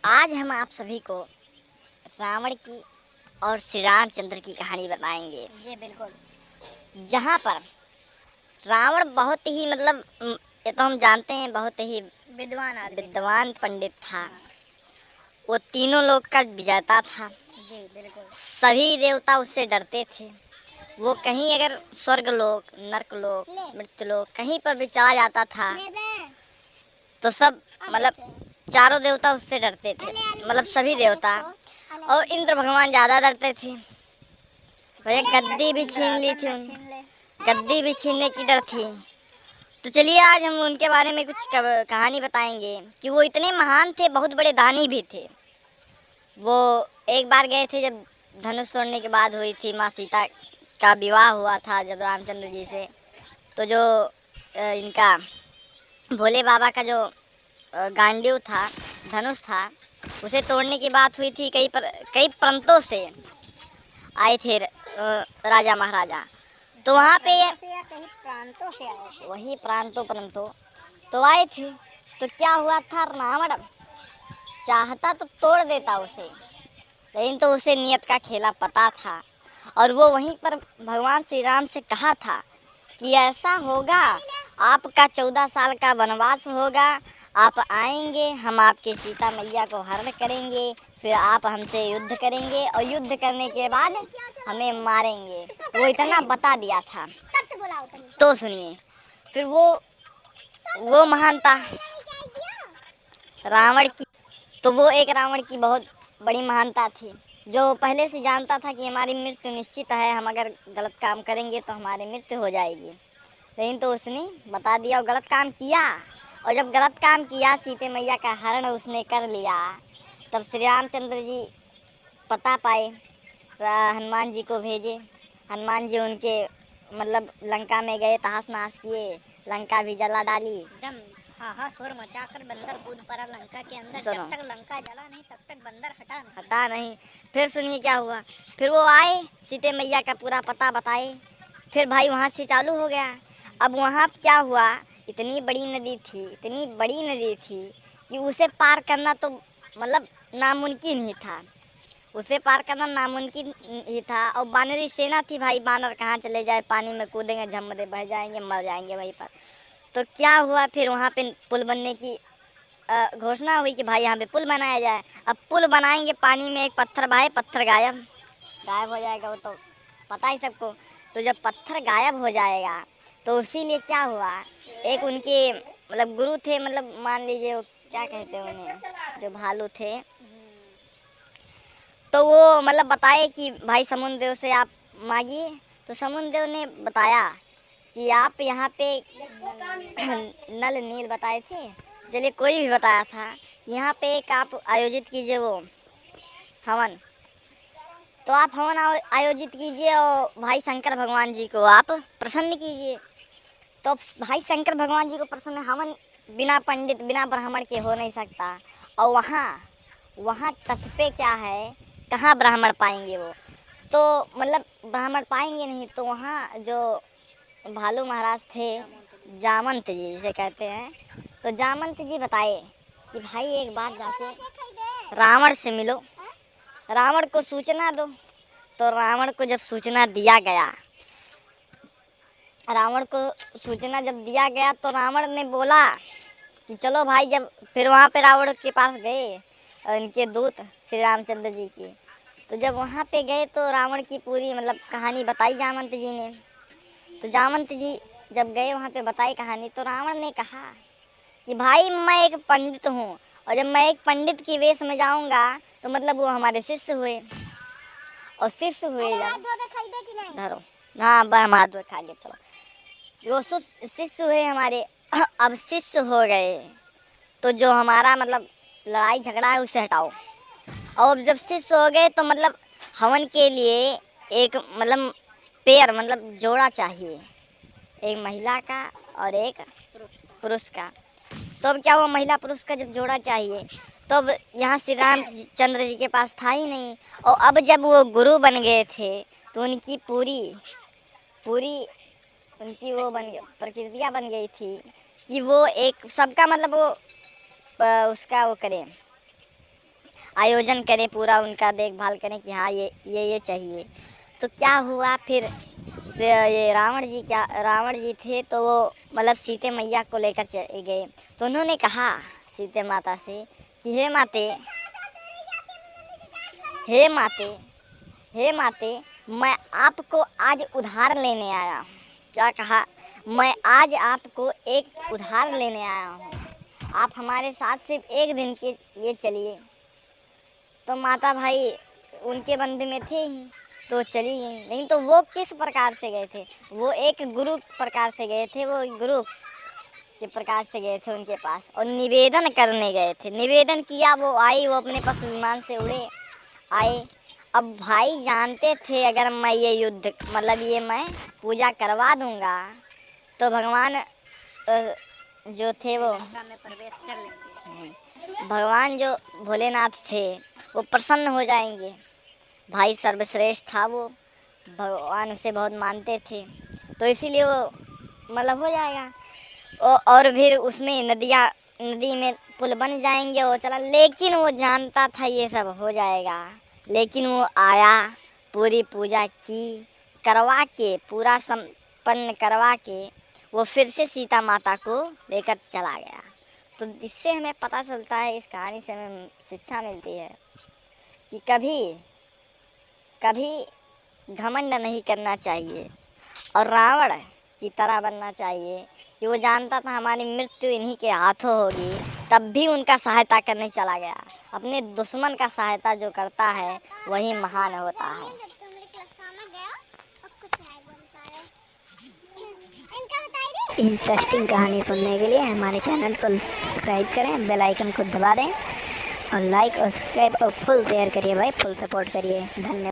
आज हम आप सभी को रावण की और श्री रामचंद्र की कहानी बताएंगे। जी बिल्कुल। जहाँ पर रावण बहुत ही ये तो हम जानते हैं बहुत ही विद्वान पंडित था। वो तीनों लोक का विजेता था। जी बिल्कुल। सभी देवता उससे डरते थे। वो कहीं अगर स्वर्ग लोक, नरक लोक, मृत्यु लोक कहीं पर भी चला जाता था तो सब चारों देवता उससे डरते थे। सभी देवता और इंद्र भगवान ज़्यादा डरते थे। वह गद्दी भी छीन ली थी, गद्दी भी छीनने की डर थी। तो चलिए आज हम उनके बारे में कुछ कहानी बताएंगे कि वो इतने महान थे, बहुत बड़े दानी भी थे। वो एक बार गए थे जब धनुष तोड़ने के बाद हुई थी माँ सीता का विवाह हुआ था जब रामचंद्र जी से। तो जो इनका भोले बाबा का जो गांडीव था, धनुष था, उसे तोड़ने की बात हुई थी। कई प्रांतों से आए थे राजा महाराजा। तो वहाँ पे कई प्रांतों से आए थे। वही प्रांतों तो आए थे। तो क्या हुआ था, रावण चाहता तो तोड़ देता उसे, लेकिन तो उसे नियत का खेला पता था। और वो वहीं पर भगवान श्री राम से कहा था कि ऐसा होगा, आपका 14 साल का वनवास होगा, आप आएंगे, हम आपके सीता मैया को हरण करेंगे, फिर आप हमसे युद्ध करेंगे और युद्ध करने के बाद हमें मारेंगे। वो इतना बता दिया था। तो सुनिए, फिर वो महानता रावण की, तो वो एक रावण की बहुत बड़ी महानता थी, जो पहले से जानता था कि हमारी मृत्यु निश्चित है, हम अगर गलत काम करेंगे तो हमारी मृत्यु हो जाएगी। लेकिन तो उसने बता दिया और गलत काम किया। और जब गलत काम किया, सीते मैया का हरण उसने कर लिया, तब श्री रामचंद्र जी पता पाए, हनुमान जी को भेजे। हनुमान जी उनके लंका में गए, तहस नहस किए, लंका भी जला डाली। एकदम हाहासोर मचाकर बंदर कूद पड़ा लंका के अंदर। जब तक लंका जला नहीं तब तक बंदर हटा नहीं। फिर सुनिए क्या हुआ। फिर वो आए, सीते मैया का पूरा पता बताए। फिर भाई वहाँ से चालू हो गया। अब वहाँ क्या हुआ, इतनी बड़ी नदी थी कि उसे पार करना तो नामुमकिन ही था। उसे पार करना नामुमकिन ही था। और बानरी सेना थी भाई, बानर कहाँ चले जाए, पानी में कूदेंगे, झमदे बह जाएंगे, मर जाएंगे वहीं पर। तो क्या हुआ, फिर वहाँ पे पुल बनने की घोषणा हुई कि भाई यहाँ पे पुल बनाया जाए। अब पुल बनाएंगे, पानी में एक पत्थर भाई, पत्थर गायब हो जाएगा, वो तो पता ही सबको। तो जब पत्थर गायब हो जाएगा तो इसीलिए क्या हुआ, एक उनके गुरु थे, मान लीजिए वो क्या कहते हैं उन्हें, जो भालू थे, तो वो बताए कि भाई समुद्र देव से आप मांगिए। तो समुद्र देव ने बताया कि आप यहाँ पे नल नील बताए थे, चलिए कोई भी बताया था कि यहाँ पे एक आप आयोजित कीजिए वो हवन। तो आप हवन आयोजित कीजिए और भाई शंकर भगवान जी को आप प्रसन्न कीजिए। तो भाई शंकर भगवान जी को प्रसन्न, हवन बिना पंडित बिना ब्राह्मण के हो नहीं सकता। और वहाँ तट पे क्या है, कहाँ ब्राह्मण पाएंगे वो, तो ब्राह्मण पाएंगे नहीं। तो वहाँ जो भालू महाराज थे, जामंत जी जिसे कहते हैं, तो जामंत जी बताए कि भाई एक बार जाके रावण से मिलो, रावण को सूचना दो। तो रावण को जब सूचना दिया गया, तो रावण ने बोला कि चलो भाई। जब फिर वहाँ पे रावण के पास गए और इनके दूत श्री रामचंद्र जी की, तो जब वहाँ पे गए तो रावण की पूरी कहानी बताई जामंत जी ने। तो जामंत जी जब गए वहाँ पे बताई कहानी, तो रावण ने कहा कि भाई मैं एक पंडित हूँ, और जब मैं एक पंडित की वेश में जाऊँगा तो वो हमारे शिष्य हुए, और शिष्य हुए धरो, हाँ हम हाथ धो खा लिए, चलो। वो शिष्य हुए हमारे। अब शिष्य हो गए तो जो हमारा लड़ाई झगड़ा है उसे हटाओ। और जब शिष्य हो गए तो हवन के लिए एक पेयर जोड़ा चाहिए, एक महिला का और एक पुरुष का। तो अब क्या हुआ, महिला पुरुष का जब जोड़ा चाहिए, तो अब यहाँ श्री रामचंद्र जी के पास था ही नहीं। और अब जब वो गुरु बन गए थे तो उनकी पूरी उनकी वो प्रकृतियाँ बन गई थी कि वो एक सबका वो उसका वो करें, आयोजन करें, पूरा उनका देखभाल करें कि हाँ ये चाहिए। तो क्या हुआ फिर से ये रावण जी थे तो वो मतलब सीते मैया को लेकर चले गए। तो उन्होंने कहा सीते माता से कि हे माते, हे माते, हे माते, मैं आपको आज उधार लेने आया हूँ। क्या कहा? मैं आज आपको एक उधार लेने आया हूँ, आप हमारे साथ सिर्फ एक दिन के लिए चलिए। तो माता भाई उनके बंधु में थे ही तो चली गई। लेकिन तो वो किस प्रकार से गए थे? वो एक गुरु प्रकार से गए थे, वो गुरु के प्रकार से गए थे उनके पास और निवेदन करने गए थे। निवेदन किया, वो आई, वो अपने पशु विमान से उड़े आए। अब भाई जानते थे अगर मैं ये युद्ध मतलब ये मैं पूजा करवा दूंगा तो भगवान जो थे वो में प्रवेश कर लेंगे। भगवान जो भोलेनाथ थे वो प्रसन्न हो जाएंगे। भाई सर्वश्रेष्ठ था वो, भगवान उसे बहुत मानते थे तो इसीलिए वो मतलब हो जाएगा। और फिर उसमें नदी में पुल बन जाएंगे वो चला। लेकिन वो जानता था ये सब हो जाएगा, लेकिन वो आया, पूरी पूजा की, करवा के, पूरा संपन्न करवा के वो फिर से सीता माता को लेकर चला गया। तो इससे हमें पता चलता है, इस कहानी से हमें शिक्षा मिलती है कि कभी घमंड नहीं करना चाहिए और रावण की तरह बनना चाहिए कि वो जानता था हमारी मृत्यु इन्हीं के हाथों होगी, तब भी उनका सहायता करने चला गया। अपने दुश्मन का सहायता जो करता है वही महान होता है। इंटरेस्टिंग कहानी सुनने के लिए हमारे चैनल को सब्सक्राइब करें, बेल आइकन को दबा दें और लाइक और सब्सक्राइब और फुल शेयर करिए भाई, फुल सपोर्ट करिए। धन्यवाद।